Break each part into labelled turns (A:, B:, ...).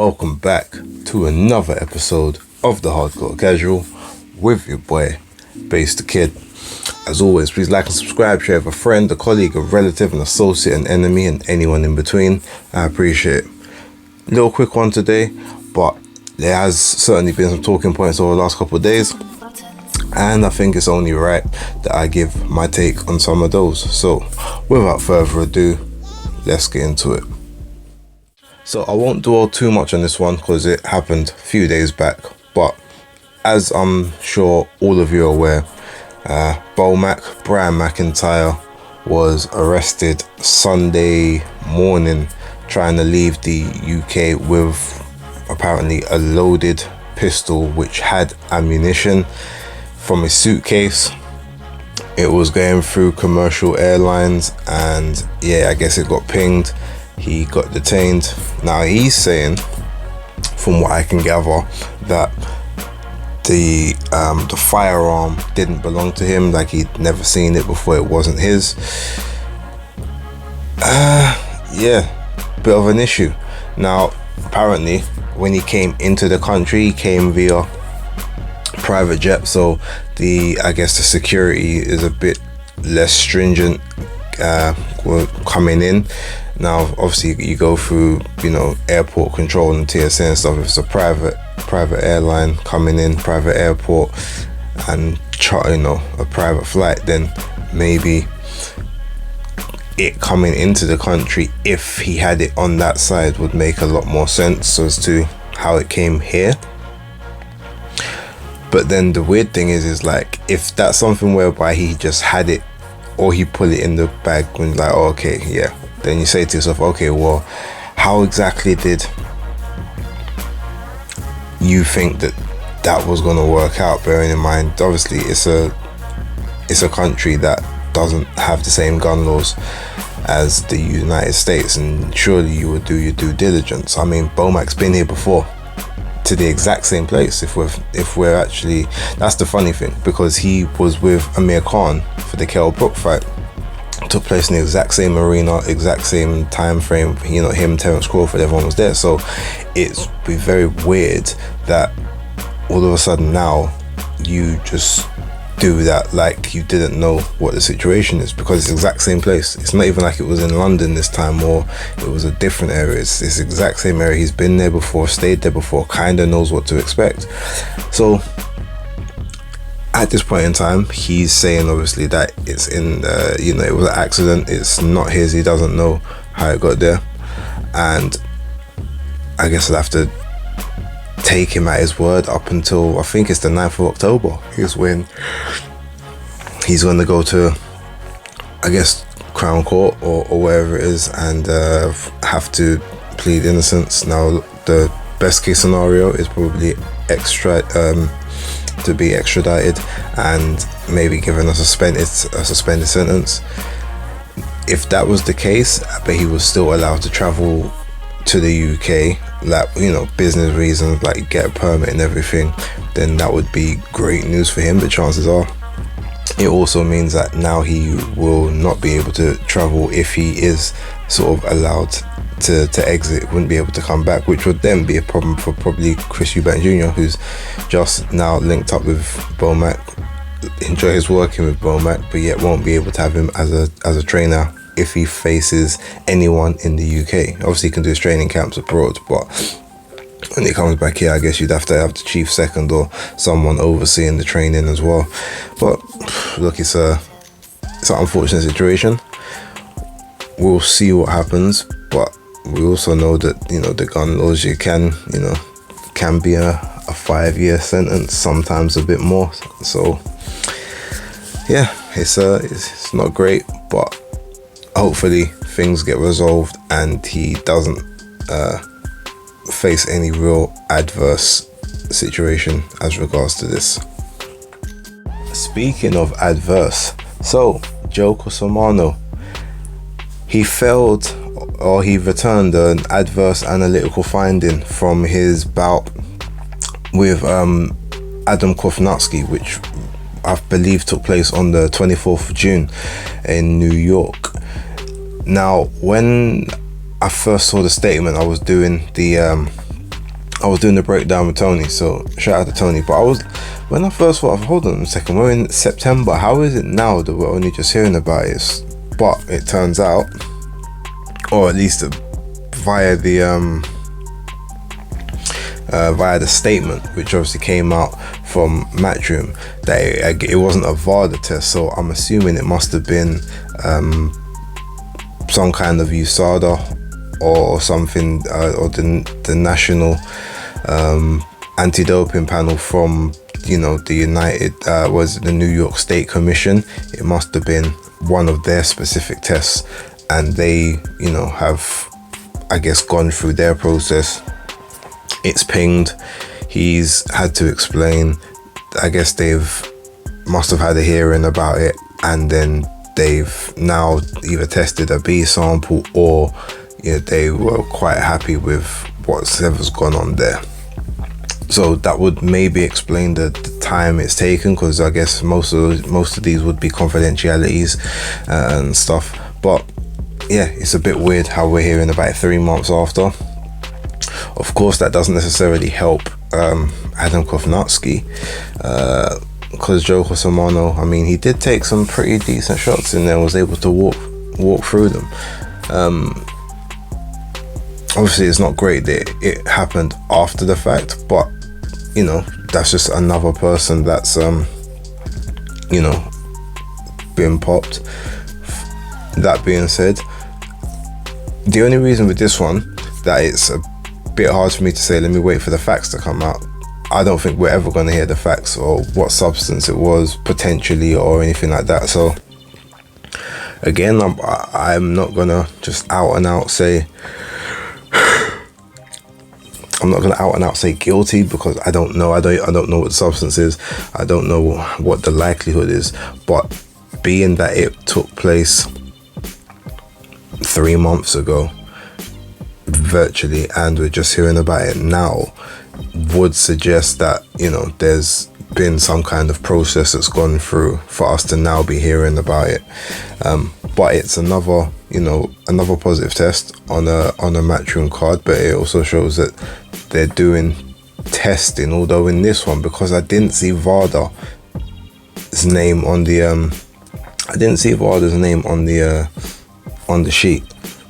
A: welcome back to another episode of the Hardcore Casual with your boy, Base the Kid. As always, please like and subscribe, share with a friend, a colleague, a relative, an associate, an enemy, and anyone in between. I appreciate it. Little quick one today, but there has certainly been some talking points over the last couple of days, and I think it's only right that I give my take on some of those. So without further ado, let's get into it. So I won't dwell too much on this one because it happened a few days back, but as I'm sure all of you are aware, BoMac, Brian McIntyre, was arrested Sunday morning trying to leave the UK with apparently a loaded pistol which had ammunition from his suitcase. It was going through commercial airlines, and yeah, I guess it got pinged. He got detained. Now he's saying, from what I can gather, that the firearm didn't belong to him, like he'd never seen it before, it wasn't his. Yeah, bit of an issue. Now apparently when he came into the country, he came via private jet, so I guess the security is a bit less stringent coming in. Now obviously you go through, airport control and TSA and stuff. If it's a private airline coming in, private airport, and a private flight, then maybe it coming into the country, if he had it on that side, would make a lot more sense as to how it came here. But then the weird thing is like, if that's something whereby he just had it, or he put it in the bag when like, oh, okay, yeah, then you say to yourself, okay, well, how exactly did you think that was going to work out? Bearing in mind, obviously it's a country that doesn't have the same gun laws as the United States, and surely you would do your due diligence. I mean, BoMac's been here before to the exact same place. If we're actually, that's the funny thing, because he was with Amir Khan for the Kell Brook fight. It took place in the exact same arena, exact same time frame. Him, Terence Crawford, everyone was there. So it's be very weird that all of a sudden now you just do that like you didn't know what the situation is, because it's the exact same place. It's not even like it was in London this time, or it was a different area. It's the exact same area. He's been there before, stayed there before, kind of knows what to expect. So at this point in time, he's saying obviously that it's in it was an accident, it's not his, he doesn't know how it got there, and I guess I'll have to take him at his word up until, I think it's the 9th of October is when he's going to go to, I guess, Crown Court or wherever it is, and have to plead innocence. Now the best case scenario is probably to be extradited and maybe given a suspended sentence. If that was the case, but he was still allowed to travel to the UK, like, business reasons, like get a permit and everything, then that would be great news for him. But chances are it also means that now he will not be able to travel if he is sort of allowed to exit, wouldn't be able to come back, which would then be a problem for probably Chris Eubank Jr., who's just now linked up with BoMac, enjoys working with BoMac, but yet won't be able to have him as a trainer if he faces anyone in the UK. Obviously he can do his training camps abroad, but when he comes back here, I guess you'd have to have the chief second or someone overseeing the training as well. But look, it's an unfortunate situation. We'll see what happens, but we also know that the gun laws, can be a 5-year sentence, sometimes a bit more. So yeah, it's not great, but hopefully things get resolved and he doesn't face any real adverse situation as regards to this. Speaking of adverse, so Joe Cusumano, he failed, or he returned an adverse analytical finding from his bout with Adam Kovnatski, which I believe took place on the 24th of June in New York. Now, when I first saw the statement, I was doing the I was doing the breakdown with Tony, so shout out to Tony. But when I first thought, hold on a second, we're in September. How is it now that we're only just hearing about it? But it turns out, or at least via the statement, which obviously came out from Matchroom, that it wasn't a VADA test. So I'm assuming it must have been some kind of USADA or something, or the national anti-doping panel from the New York State Commission. It must have been one of their specific tests, and they have, I guess, gone through their process. It's pinged. He's had to explain. I guess must have had a hearing about it, and then they've now either tested a B sample, or they were quite happy with whatever's gone on there. So that would maybe explain the time it's taken, because I guess most of these would be confidentialities and stuff. But yeah, it's a bit weird how we're hearing about it 3 months after. Of course, that doesn't necessarily help Adam Kovnatski, because Joe Cusumano, I mean, he did take some pretty decent shots in there, was able to walk through them. Obviously, it's not great that it happened after the fact, but that's just another person that's been popped. That being said, the only reason with this one that it's a bit hard for me to say, let me wait for the facts to come out. I don't think we're ever going to hear the facts, or what substance it was potentially, or anything like that. So again, I'm not going to just out and out say guilty, because I don't know. I don't know what the substance is. I don't know what the likelihood is. But being that it took place 3 months ago, virtually, and we're just hearing about it now, would suggest that there's been some kind of process that's gone through for us to now be hearing about it. But it's another positive test on a Matchroom card, but it also shows that they're doing testing. Although in this one, because I didn't see VADA's name on the on the sheet,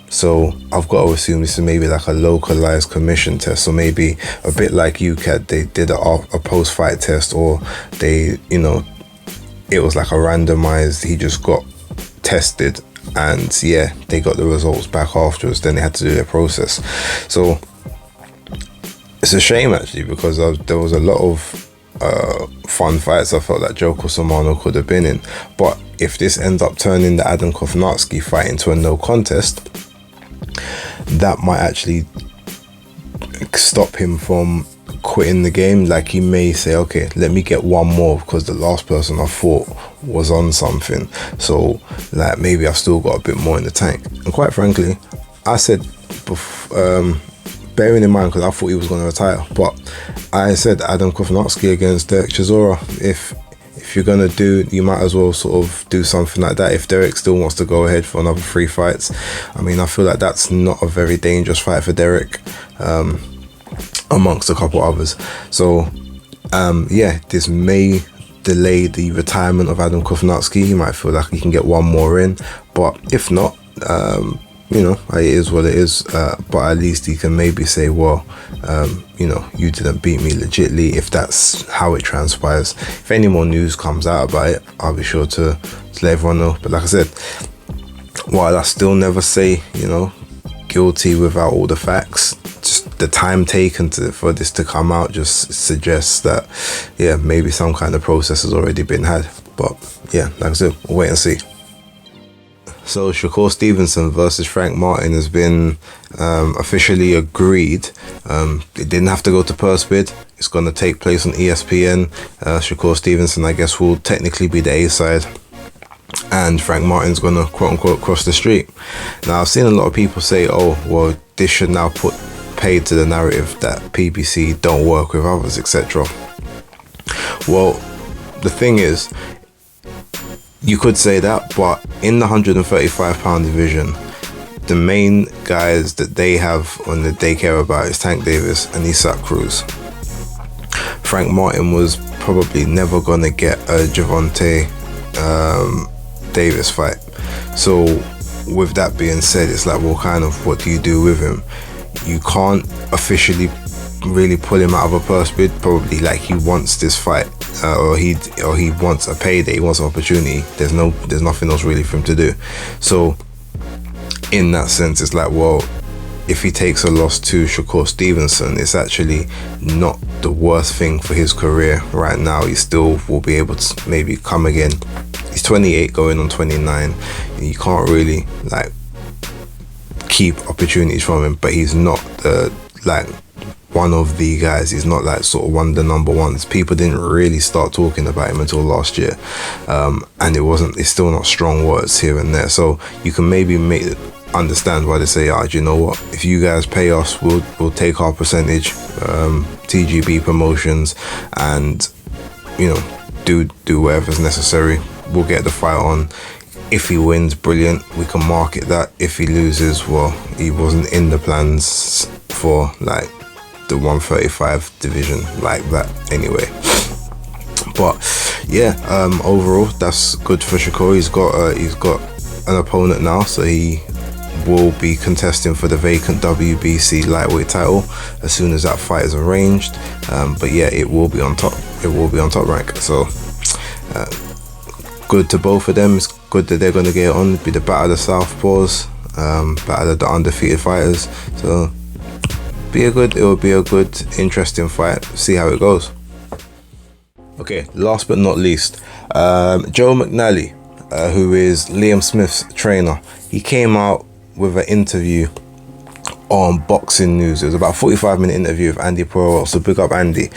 A: so I've got to assume this is maybe like a localized commission test. So maybe a bit like UCAD, they did a post-fight test, or it was like a randomized, he just got tested, and they got the results back afterwards. Then they had to do their process. So it's a shame, actually, because there was a lot of fun fights I felt that Joe Cusumano could have been in. But if this ends up turning the Adam Kovnatski fight into a no contest, that might actually stop him from quitting the game. Like, he may say, okay, let me get one more, because the last person I fought was on something, so like maybe I've still got a bit more in the tank. And quite frankly, I said, bearing in mind, because I thought he was going to retire, but I said Adam Kovnatski against Derek Chisora. If you're gonna do, you might as well sort of do something like that. If Derek still wants to go ahead for another 3 fights, I mean, I feel like that's not a very dangerous fight for Derek, amongst a couple others. So this may delay the retirement of Adam Kovnatski. He might feel like he can get one more in, but if not, it is what it is. But at least he can maybe say, well, you didn't beat me legitly, if that's how it transpires. If any more news comes out about it, I'll be sure to let everyone know. But like I said, while I still never say, guilty without all the facts, just the time taken for this to come out just suggests that, maybe some kind of process has already been had. But like I said, we'll wait and see. So Shakur Stevenson versus Frank Martin has been officially agreed. It didn't have to go to purse bid. It's going to take place on ESPN. Shakur Stevenson, I guess, will technically be the A side, and Frank Martin's going to quote unquote cross the street. Now, I've seen a lot of people say, oh, well, this should now put paid to the narrative that PBC don't work with others, etc. Well, the thing is, you could say that, but in the 135 pound division, the main guys that they have on that they care about is Tank Davis and Isaac Cruz. Frank Martin was probably never gonna get a Gervonta Davis fight. So with that being said, it's like, well, kind of what do you do with him? You can't officially really pull him out of a purse bid. Probably like he wants this fight, or he wants a payday, he wants an opportunity. There's nothing else really for him to do. So in that sense, it's like, well, if he takes a loss to Shakur Stevenson, it's actually not the worst thing for his career right now. He still will be able to maybe come again. He's 28 going on 29. You can't really like keep opportunities from him, but he's not like one of the guys. He's not like sort of one of the number ones. People didn't really start talking about him until last year, and it's still not strong words here and there. So you can maybe understand why they say, do you know what, if you guys pay us, we'll take our percentage, TGB Promotions, and you know, do whatever's necessary. We'll get the fight on. If he wins, brilliant, we can market that. If he loses, well, he wasn't in the plans for like the 135 division like that anyway. But yeah, overall that's good for Shakur. He's got an opponent now, so he will be contesting for the vacant WBC lightweight title as soon as that fight is arranged. But yeah, it will be on top rank. So good to both of them. It's good that they're going to get on. It'll be the battle of the Southpaws, battle of the undefeated fighters. So it will be a good, interesting fight. See how it goes. Okay, last but not least, Joe McNally, who is Liam Smith's trainer. He came out with an interview on Boxing News. It was about a 45-minute interview with Andy Poirot, so big up Andy.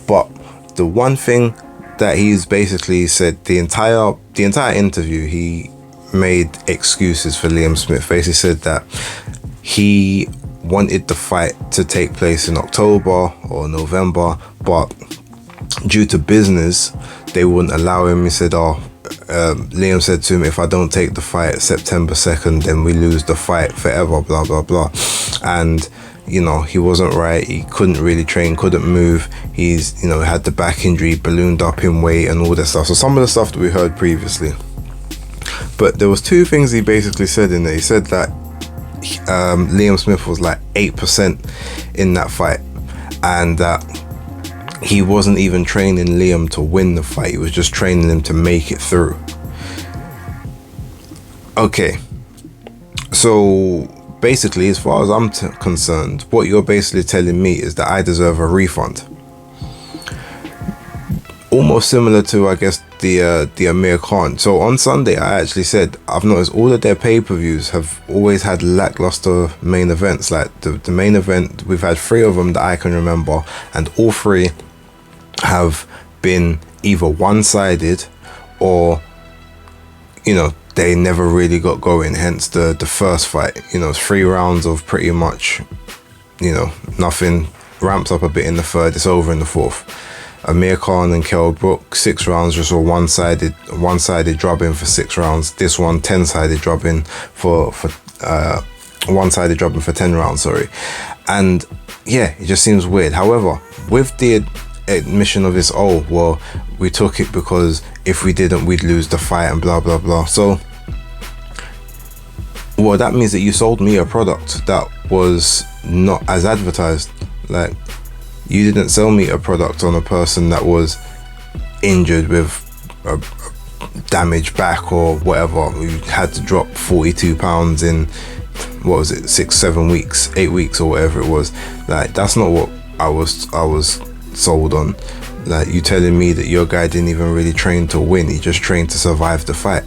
A: But the one thing that he's basically said, the entire interview, he made excuses for Liam Smith. Basically said that he wanted the fight to take place in October or November, but due to business, they wouldn't allow him. He said, Liam said to him, if I don't take the fight September 2nd, then we lose the fight forever, blah, blah, blah. And, you know, he wasn't right. He couldn't really train, couldn't move. He's, you know, had the back injury, ballooned up in weight and all that stuff. So some of the stuff that we heard previously. But there was two things he basically said in there. He said that Liam Smith was like 8% in that fight, and that he wasn't even training Liam to win the fight. He was just training him to make it through. Okay, so basically, as far as I'm concerned, what you're basically telling me is that I deserve a refund. Almost similar to, I guess, the Amir Khan. So on Sunday, I actually said, I've noticed all of their pay-per-views have always had lackluster main events. Like the main event, we've had 3 of them that I can remember, and all 3 have been either one-sided or, you know, they never really got going. Hence the first fight, you know, 3 rounds of pretty much, you know, nothing. Ramps up a bit in the 3rd, it's over in the 4th. Amir Khan and Kell Brook, 6 rounds, just a one-sided drubbing for 6 rounds. This one, 10-sided drubbing for one-sided drubbing for 10 rounds, sorry. And yeah, it just seems weird. However, with the admission of this, oh, well, we took it because if we didn't, we'd lose the fight and blah, blah, blah. So, well, that means that you sold me a product that was not as advertised. Like, you didn't sell me a product on a person that was injured with a damaged back or whatever. We had to drop 42 pounds in, what was it, 6-7 weeks, 8 weeks or whatever it was. Like, that's not what I was sold on. Like, you telling me that your guy didn't even really train to win, he just trained to survive the fight.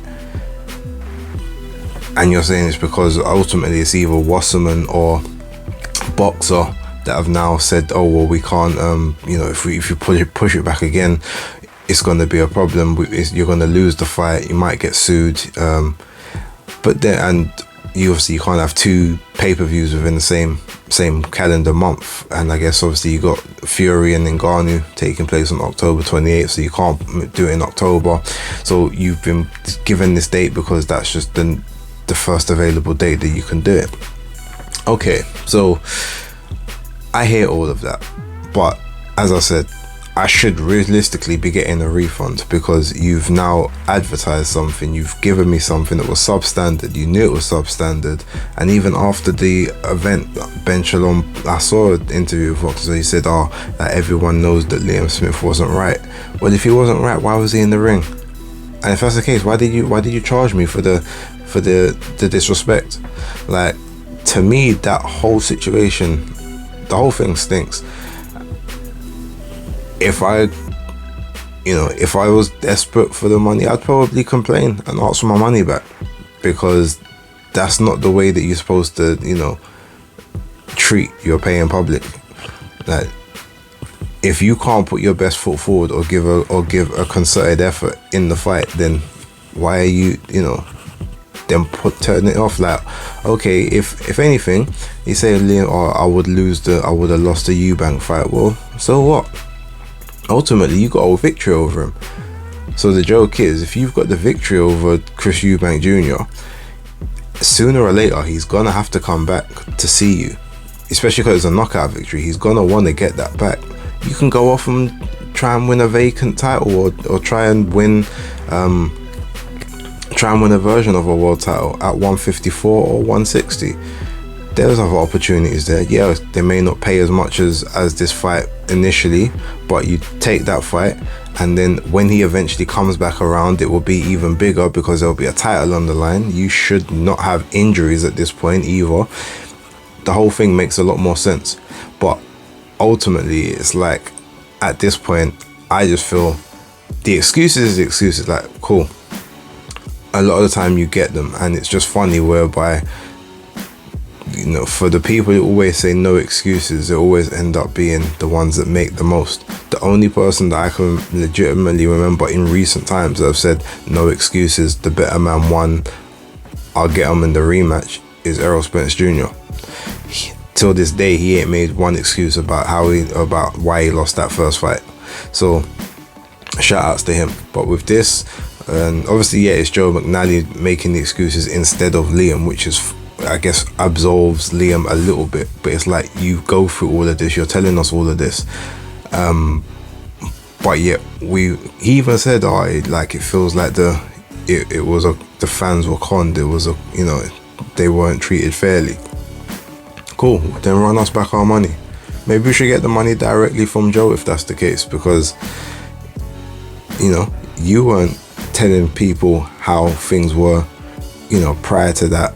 A: And you're saying it's because ultimately it's either Wasserman or Boxer that have now said, oh, well, we can't, you know, if you push it back again, it's going to be a problem. You're going to lose the fight. You might get sued. But then, and you obviously can't have 2 pay-per-views within the same calendar month. And I guess obviously you got Fury and Ngannou taking place on October 28th, so you can't do it in October. So you've been given this date because that's just the the first available date that you can do it. Okay, so I hear all of that, but as I said, I should realistically be getting a refund, because you've now advertised something, you've given me something that was substandard, you knew it was substandard. And even after the event, Ben Shalom, I saw an interview with Fox, so he said, that everyone knows that Liam Smith wasn't right. Well, if he wasn't right, why was he in the ring? And if that's the case, why did you charge me for the disrespect? Like, to me, that whole situation, the whole thing stinks. If I was desperate for the money, I'd probably complain and ask for my money back, because that's not the way that you're supposed to, treat your paying public. Like, if you can't put your best foot forward or give a concerted effort in the fight, then why are you, then turn it off? Like, okay, if anything, you say, Liam, I would have lost the Eubank fight. Well, so what? Ultimately, you got a victory over him. So the joke is, if you've got the victory over Chris Eubank Jr., sooner or later he's gonna have to come back to see you, especially because it's a knockout victory. He's gonna want to get that back. You can go off and try and win a vacant title, or try and win a version of a world title at 154 or 160. There's other opportunities there. Yeah, they may not pay as much as this fight initially, but you take that fight, and then when he eventually comes back around, it will be even bigger, because there'll be a title on the line. You should not have injuries at this point either. The whole thing makes a lot more sense. But ultimately, it's like, at this point, I just feel the excuses, like, cool. A lot of the time you get them, and it's just funny whereby, for the people who always say no excuses, they always end up being the ones that make the most. The only person that I can legitimately remember in recent times that have said no excuses, the better man won, I'll get him in the rematch, is Errol Spence Jr. Till this day, he ain't made one excuse about why he lost that first fight. So shout outs to him. But with this, and obviously, yeah, it's Joe McNally making the excuses instead of Liam, which is, I guess, absolves Liam a little bit. But it's like, you go through all of this, you're telling us all of this, but yet he even said, it feels like the fans were conned. It was they weren't treated fairly. Cool, then run us back our money. Maybe we should get the money directly from Joe if that's the case, because you weren't telling people how things were, prior to the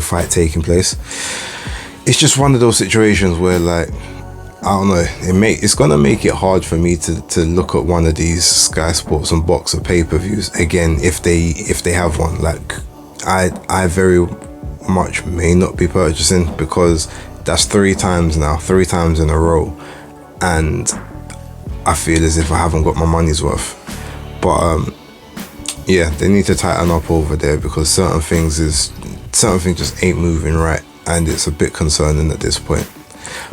A: fight taking place. It's just one of those situations where, like, I don't know, it's gonna make it hard for me to look at one of these Sky Sports and Boxer pay-per-views again, if they have one. Like, I very much may not be purchasing, because that's 3 times now, 3 times in a row, and I feel as if I haven't got my money's worth. But yeah, they need to tighten up over there, because certain things just ain't moving right, and it's a bit concerning at this point.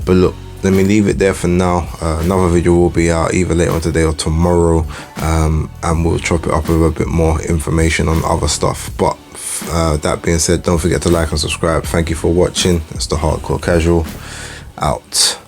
A: But look, let me leave it there for now. Another video will be out either later on today or tomorrow, and we'll chop it up with a bit more information on other stuff. But that being said, don't forget to like and subscribe. Thank you for watching. It's the Hardcore Casual, out.